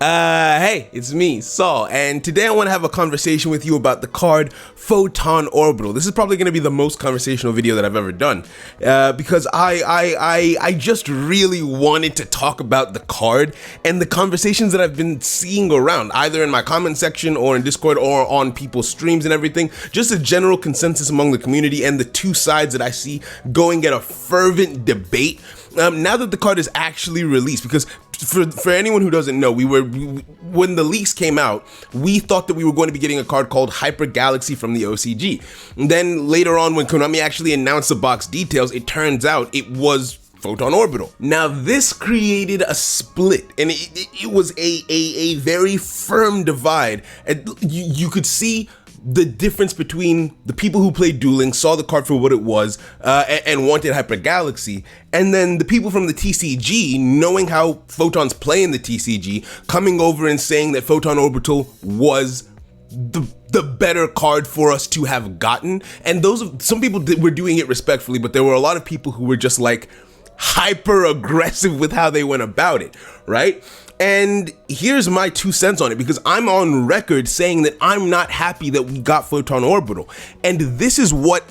Hey, it's me, Saul, and today I want to have a conversation with you about the card Photon Orbital. This is probably going to be the most conversational video that I've ever done, because I just really wanted to talk about the card and the conversations that I've been seeing around, either in my comment section or in Discord or on people's streams and everything. Just a general consensus among the community and the two sides that I see going at a fervent debate. Now that the card is actually released, because for anyone who doesn't know, when the leaks came out, we thought that we were going to be getting a card called Hyper Galaxy from the OCG. And then later on, when Konami actually announced the box details, it turns out it was Photon Orbital. Now this created a split, and it was a very firm divide. And you could see the difference between the people who played Dueling, saw the card for what it was, and wanted Hyper Galaxy, and then the people from the TCG, knowing how Photons play in the TCG, coming over and saying that Photon Orbital was the better card for us to have gotten. And some people were doing it respectfully, but there were a lot of people who were just like hyper aggressive with how they went about it, right? And here's my 2 cents on it, because I'm on record saying that I'm not happy that we got Photon Orbital. And this is what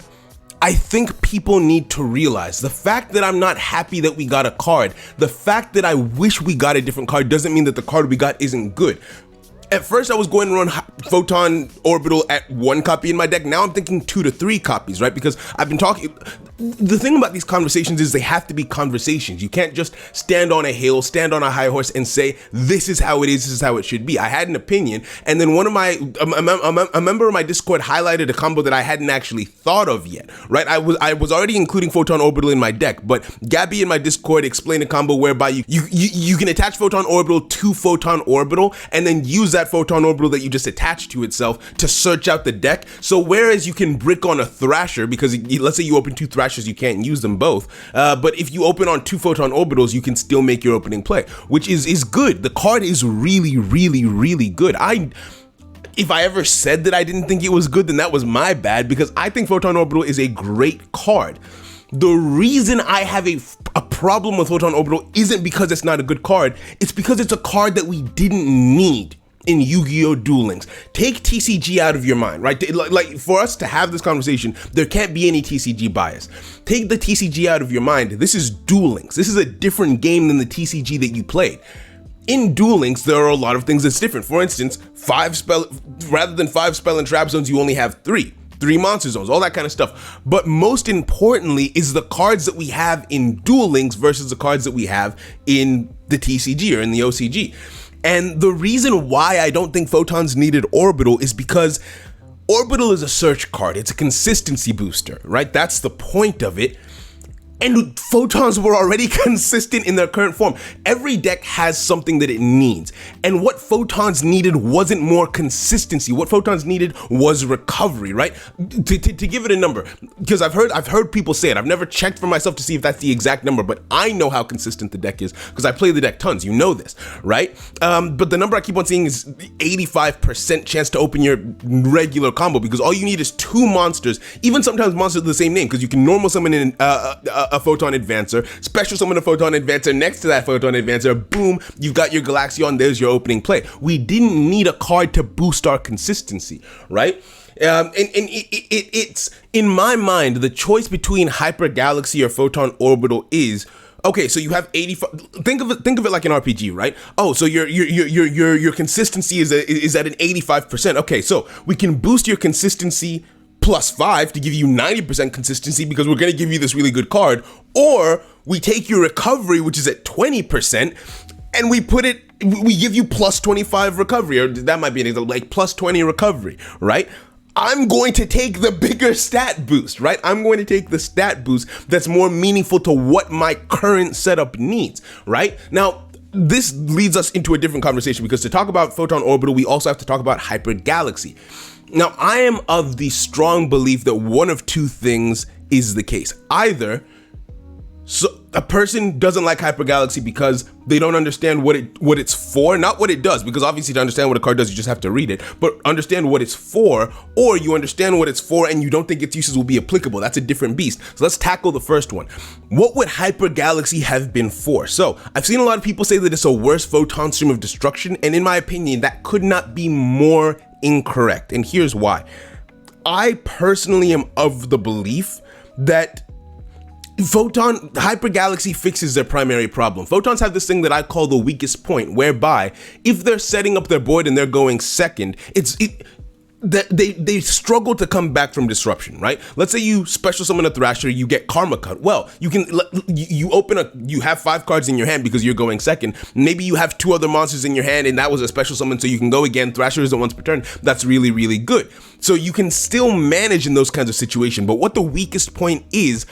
I think people need to realize. The fact that I'm not happy that we got a card, the fact that I wish we got a different card, doesn't mean that the card we got isn't good. At first I was going to run Photon Orbital at 1 copy in my deck. Now I'm thinking 2 to 3 copies, right? Because I've been talking, the thing about these conversations is they have to be conversations. You can't just stand on a hill, stand on a high horse and say, this is how it is, this is how it should be. I had an opinion, and then a member of my Discord highlighted a combo that I hadn't actually thought of yet, right? I was already including Photon Orbital in my deck, but Gabby in my Discord explained a combo whereby you can attach Photon Orbital to Photon Orbital and then use that Photon Orbital that you just attached to itself to search out the deck. So whereas you can brick on a Thrasher, because let's say you open 2 Thrashers, you can't use them both, but if you open on 2 Photon Orbitals, you can still make your opening play, which is good. The card is really, really, really good. If I ever said that I didn't think it was good, then that was my bad, because I think Photon Orbital is a great card. The reason I have a problem with Photon Orbital isn't because it's not a good card, it's because it's a card that we didn't need in Yu-Gi-Oh! Duel Links. Take TCG out of your mind, right? Like for us to have this conversation, there can't be any TCG bias. Take the TCG out of your mind. This is Duel Links. This is a different game than the TCG that you played. In Duel Links, there are a lot of things that's different. For instance, rather than 5 spell and trap zones, you only have 3 monster zones, all that kind of stuff. But most importantly is the cards that we have in Duel Links versus the cards that we have in the TCG or in the OCG. And the reason why I don't think Photons needed Orbital is because Orbital is a search card. It's a consistency booster, right? That's the point of it. And Photons were already consistent in their current form. Every deck has something that it needs. And what Photons needed wasn't more consistency. What Photons needed was recovery, right? To give it a number, because I've heard people say it. I've never checked for myself to see if that's the exact number, but I know how consistent the deck is because I play the deck tons. You know this, right? But the number I keep on seeing is 85% chance to open your regular combo, because all you need is 2 monsters, even sometimes monsters of the same name, because you can normal summon in a Photon Advancer, special summon a Photon Advancer next to that Photon Advancer, boom, you've got your Galaxion, there's your opening play. We didn't need a card to boost our consistency, right? It's, in my mind, the choice between Hyper Galaxy or Photon Orbital is, okay, so you have 85. Think of it like an RPG, right? Oh, so your consistency is at an 85%. Okay, so we can boost your consistency +5 to give you 90% consistency because we're going to give you this really good card, or we take your recovery, which is at 20%, and we give you +25 recovery, or that might be an example, like +20 recovery, right? I'm going to take the bigger stat boost, right? I'm going to take the stat boost that's more meaningful to what my current setup needs, right? Now, this leads us into a different conversation, because to talk about Photon Orbital, we also have to talk about Hyper Galaxy. Now, I am of the strong belief that one of 2 things is the case. Either a person doesn't like Hyper Galaxy because they don't understand what it's for, not what it does, because obviously to understand what a card does, you just have to read it, but understand what it's for, or you understand what it's for and you don't think its uses will be applicable. That's a different beast. So let's tackle the first one. What would Hyper Galaxy have been for? So I've seen a lot of people say that it's a worse photon stream of destruction, and in my opinion, that could not be more incorrect. And here's why. I personally am of the belief that Hyper Galaxy fixes their primary problem. Photons have this thing that I call the weakest point, whereby if they're setting up their board and they're going second, they struggle to come back from disruption, right? Let's say you special summon a Thrasher, you get Karma Cut. Well, you have 5 cards in your hand because you're going second. Maybe you have 2 other monsters in your hand and that was a special summon, so you can go again. Thrasher isn't once per turn. That's really, really good. So you can still manage in those kinds of situations. But what the weakest point is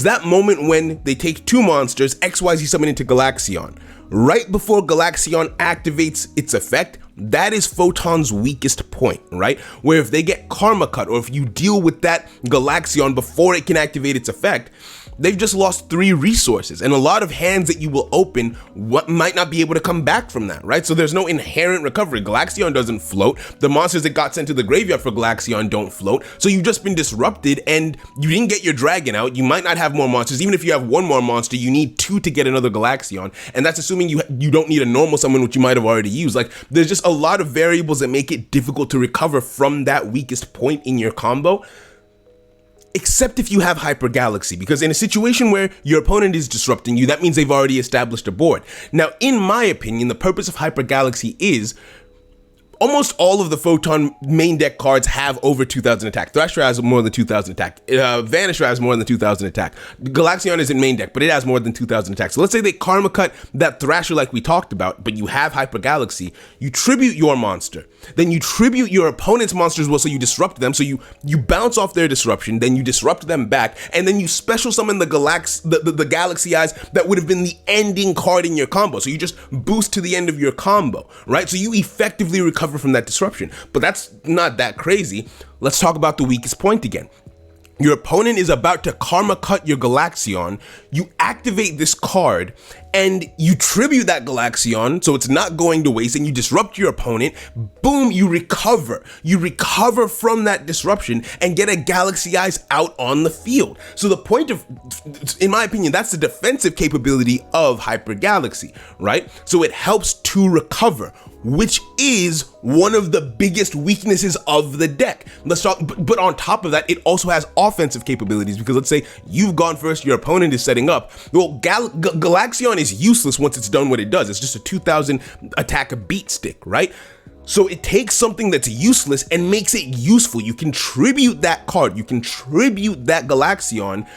that moment when they take 2 monsters, XYZ summon into Galaxion. Right before Galaxion activates its effect, that is Photon's weakest point, right? Where if they get Karma Cut, or if you deal with that Galaxion before it can activate its effect, they've just lost 3 resources, and a lot of hands that you will open might not be able to come back from that, right? So there's no inherent recovery. Galaxion doesn't float. The monsters that got sent to the graveyard for Galaxion don't float. So you've just been disrupted and you didn't get your dragon out. You might not have more monsters. Even if you have 1 more monster, you need 2 to get another Galaxion. And that's assuming you don't need a normal summon, which you might have already used. Like, there's just a lot of variables that make it difficult to recover from that weakest point in your combo. Except if you have Hyper Galaxy, because in a situation where your opponent is disrupting you, that means they've already established a board. Now, in my opinion, the purpose of Hyper Galaxy is almost all of the Photon main deck cards have over 2,000 attack. Thrasher has more than 2,000 attack. Vanisher has more than 2,000 attack. Galaxion is in main deck, but it has more than 2,000 attack. So let's say they Karma Cut that Thrasher like we talked about, but you have Hyper Galaxy. You tribute your monster. Then you tribute your opponent's monsters as well, so you disrupt them. So you bounce off their disruption, then you disrupt them back, and then you special summon the Galaxy Eyes that would have been the ending card in your combo. So you just boost to the end of your combo, right? So you effectively recover from that disruption. But that's not that crazy. Let's talk about the weakest point again. Your opponent is about to Karma Cut your Galaxion. You activate this card and you tribute that Galaxion, so it's not going to waste, and you disrupt your opponent. Boom, you recover. You recover from that disruption and get a Galaxy Eyes out on the field. So the point of, in my opinion, that's the defensive capability of Hyper Galaxy, right? So it helps to recover, which is one of the biggest weaknesses of the deck. Let's talk, but on top of that, it also has offensive capabilities, because let's say you've gone first, your opponent is setting up. Well, Galaxion is useless once it's done what it does. It's just a 2,000 attack beat stick, right? So it takes something that's useless and makes it useful. You can tribute that card, you can tribute that Galaxion,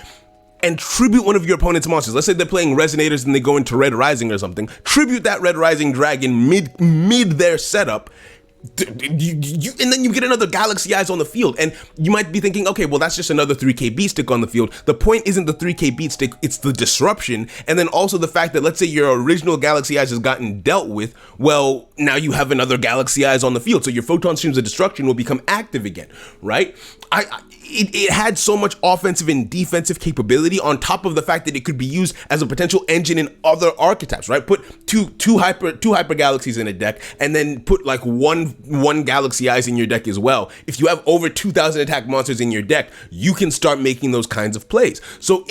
and tribute one of your opponent's monsters. Let's say they're playing Resonators and they go into Red Rising or something. Tribute that Red Rising dragon mid their setup. And then you get another Galaxy Eyes on the field, and you might be thinking, okay, well, that's just another 3k beat stick on the field. The point isn't the 3k beat stick, it's the disruption, and then also the fact that, let's say your original Galaxy Eyes has gotten dealt with. Well, now you have another Galaxy Eyes on the field, so your Photon Streams of Destruction will become active again, right? It had so much offensive and defensive capability, on top of the fact that it could be used as a potential engine in other archetypes, right? Put two hyper galaxies in a deck, and then put like one Galaxy Eyes in your deck as well. If you have over 2,000 attack monsters in your deck, you can start making those kinds of plays. So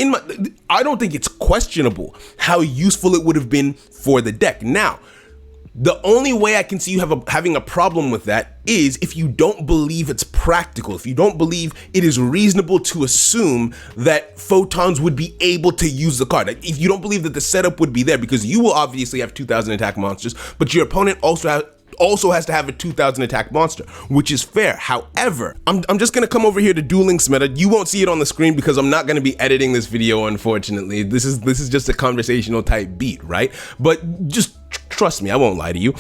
I don't think it's questionable how useful it would have been for the deck. Now, the only way I can see you having a problem with that is if you don't believe it's practical, if you don't believe it is reasonable to assume that Photons would be able to use the card. If you don't believe that the setup would be there, because you will obviously have 2,000 attack monsters, but your opponent also has to have a 2,000 attack monster, which is fair. However, I'm just gonna come over here to Duel Links meta. You won't see it on the screen because I'm not gonna be editing this video, unfortunately. This is just a conversational type beat, right? But just trust me, I won't lie to you.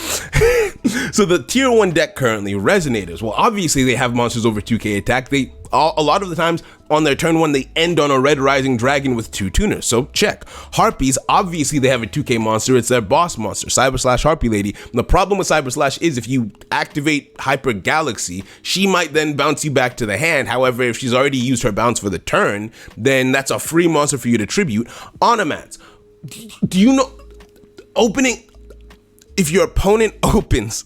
So the tier 1 deck currently, Resonators, well, obviously they have monsters over 2k attack. A lot of the times on their turn 1, they end on a Red Rising Dragon with 2 tuners, so check. Harpies, obviously they have a 2k monster, it's their boss monster, Cyber / Harpy Lady. The problem with Cyber / is if you activate Hyper Galaxy, she might then bounce you back to the hand. However, if she's already used her bounce for the turn, then that's a free monster for you to tribute. Onomats. do you know opening? If your opponent opens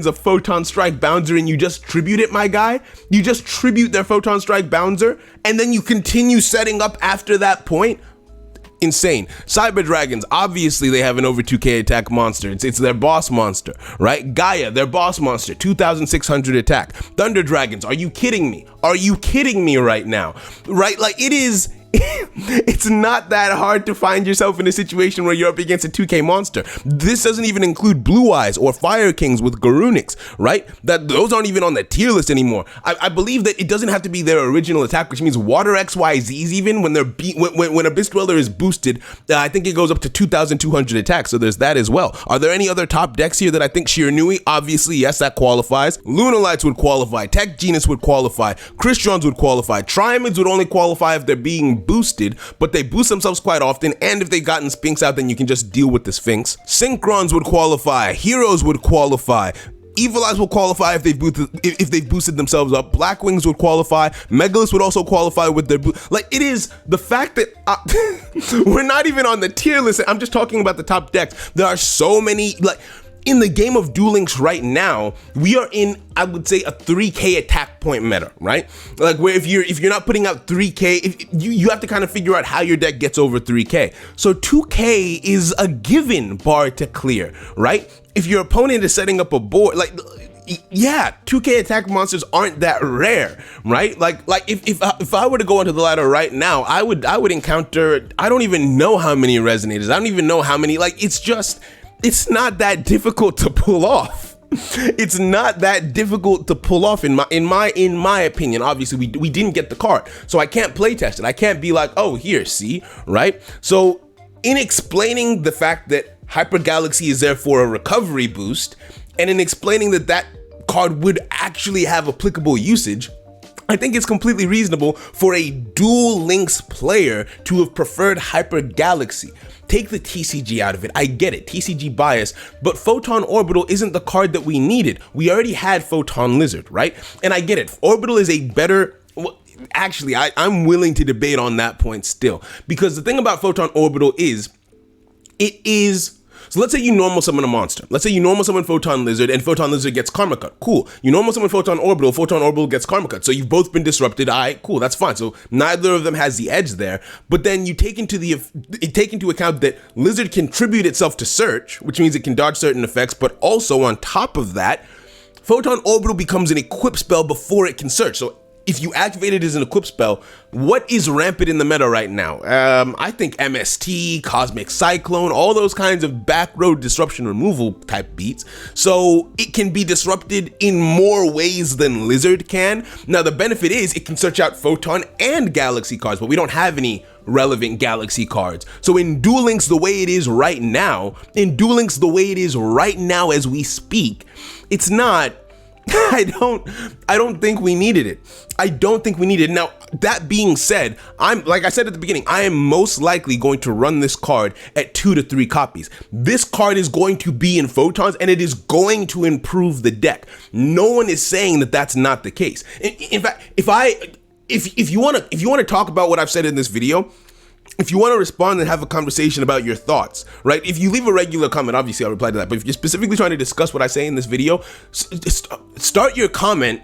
a Photon Strike Bouncer and you just tribute it, my guy, you just tribute their Photon Strike Bouncer and then you continue setting up after that point. Insane. Cyber Dragons, obviously they have an over 2k attack monster. It's their boss monster, right? Gaia, their boss monster, 2600 attack. Thunder Dragons, are you kidding me? Are you kidding me right now? Right? Like, it is... It's not that hard to find yourself in a situation where you're up against a 2k monster. This doesn't even include Blue Eyes or Fire Kings with Garunix, right? Those aren't even on the tier list anymore. I believe that it doesn't have to be their original attack, which means Water XYZs even when they're when Abyss Dweller is boosted, I think it goes up to 2200 attack. So there's that as well. Are there any other top decks here that I think Shiranui? Obviously, yes, that qualifies. Lunalights would qualify. Tech Genius would qualify. Crystons would qualify. Triamids would only qualify if they're being boosted, but they boost themselves quite often, and if they've gotten Sphinx out, then you can just deal with the Sphinx. Synchrons would qualify. Heroes would qualify. Evil Eyes will qualify if they've boosted themselves up. Black Wings would qualify. Megalith would also qualify with their like, it is the fact that we're not even on the tier list. I'm just talking about the top decks. There are so many, like, in the game of Duel Links right now, we are in, I would say, a 3k attack point meta, right? Like, where if you're not putting out 3k, if you have to kind of figure out how your deck gets over 3k. So 2k is a given bar to clear, right? If your opponent is setting up a board, like, yeah, 2k attack monsters aren't that rare, right? Like if I were to go onto the ladder right now, I would encounter, I don't even know how many resonators. I don't even know how many, like, it's not that difficult to pull off. It's not that difficult to pull off in my opinion. Obviously, we didn't get the card, so I can't play test it. I can't be like, oh, here, see, right? So in explaining the fact that Hyper Galaxy is there for a recovery boost, and in explaining that card would actually have applicable usage, I think it's completely reasonable for a Duel Links player to have preferred Hyper Galaxy. Take the TCG out of it. I get it, TCG bias, but Photon Orbital isn't the card that we needed. We already had Photon Lizard, right? And I get it. Orbital is a better... Well, actually, I'm willing to debate on that point still, because the thing about Photon Orbital is, it is... So let's say you normal summon a monster. Let's say you normal summon Photon Lizard and Photon Lizard gets Karma Cut. Cool. You normal summon Photon Orbital gets Karma Cut. So you've both been disrupted. Alright, cool, that's fine. So neither of them has the edge there. But then you take into account that Lizard can tribute itself to Search, which means it can dodge certain effects, but also on top of that, Photon Orbital becomes an equip spell before it can search. So if you activate it as an equip spell, what is rampant in the meta right now? I think MST, Cosmic Cyclone, all those kinds of back row disruption removal type beats. So it can be disrupted in more ways than Lizard can. Now the benefit is it can search out Photon and Galaxy cards, but we don't have any relevant Galaxy cards. So in Duel Links the way it is right now, as we speak, it's not... I don't think we needed it. I don't think we needed it. Now, that being said, like I said at the beginning, I am most likely going to run this card at 2 to 3 copies. This card is going to be in Photons and it is going to improve the deck. No one is saying that that's not the case. In fact, if you want to talk about what I've said in this video, if you want to respond and have a conversation about your thoughts, right? If you leave a regular comment, obviously I'll reply to that. But if you're specifically trying to discuss what I say in this video, start your comment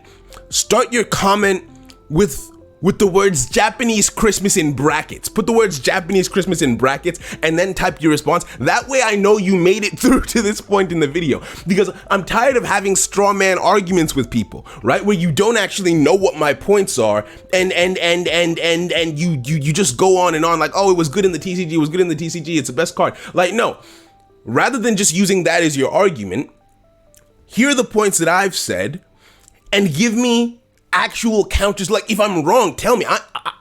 with the words Japanese Christmas in brackets. Put the words Japanese Christmas in brackets and then type your response. That way I know you made it through to this point in the video, because I'm tired of having straw man arguments with people, right? Where you don't actually know what my points are and you just go on and on like, oh, it was good in the TCG, it's the best card. Like, no. Rather than just using that as your argument, here are the points that I've said and give me actual counters. Like, if I'm wrong, tell me.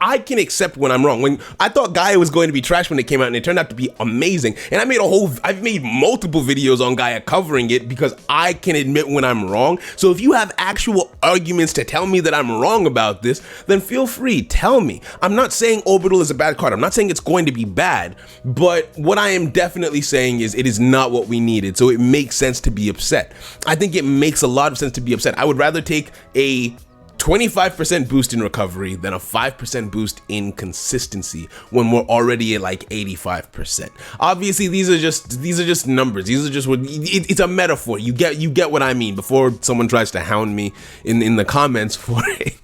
I can accept when I'm wrong. When I thought Gaia was going to be trash when it came out, and it turned out to be amazing. And I've made multiple videos on Gaia covering it because I can admit when I'm wrong. So if you have actual arguments to tell me that I'm wrong about this, then feel free, tell me. I'm not saying Orbital is a bad card. I'm not saying it's going to be bad, but what I am definitely saying is it is not what we needed. So it makes sense to be upset. I think it makes a lot of sense to be upset. I would rather take a 25% boost in recovery, then a 5% boost in consistency when we're already at like 85%. Obviously, these are just numbers. These are just what it's a metaphor. You get what I mean before someone tries to hound me in the comments for it.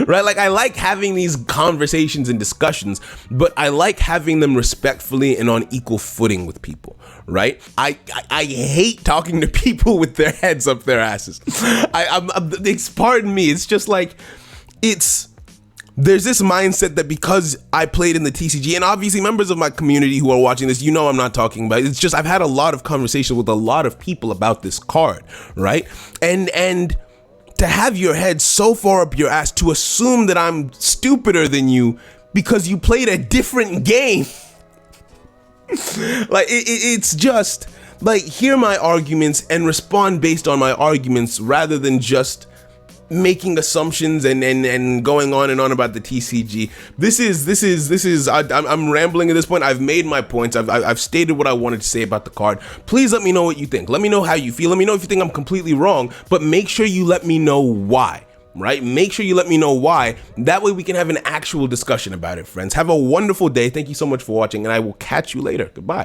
Right? Like, I like having these conversations and discussions, but I like having them respectfully and on equal footing with people, right? I hate talking to people with their heads up their asses. Pardon me, it's just like, there's this mindset that because I played in the TCG, and obviously members of my community who are watching this, you know I'm not talking about it. It's just I've had a lot of conversations with a lot of people about this card, right? And to have your head so far up your ass to assume that I'm stupider than you because you played a different game. Like, it's just like, hear my arguments and respond based on my arguments rather than just making assumptions and going on and on about the TCG. I'm rambling at this point. I've made my points. I've stated what I wanted to say about the card. Please let me know what you think. Let me know how you feel. Let me know if you think I'm completely wrong, but make sure you let me know why, right? Make sure you let me know why. That way we can have an actual discussion about it, friends. Have a wonderful day. Thank you so much for watching, and I will catch you later. Goodbye.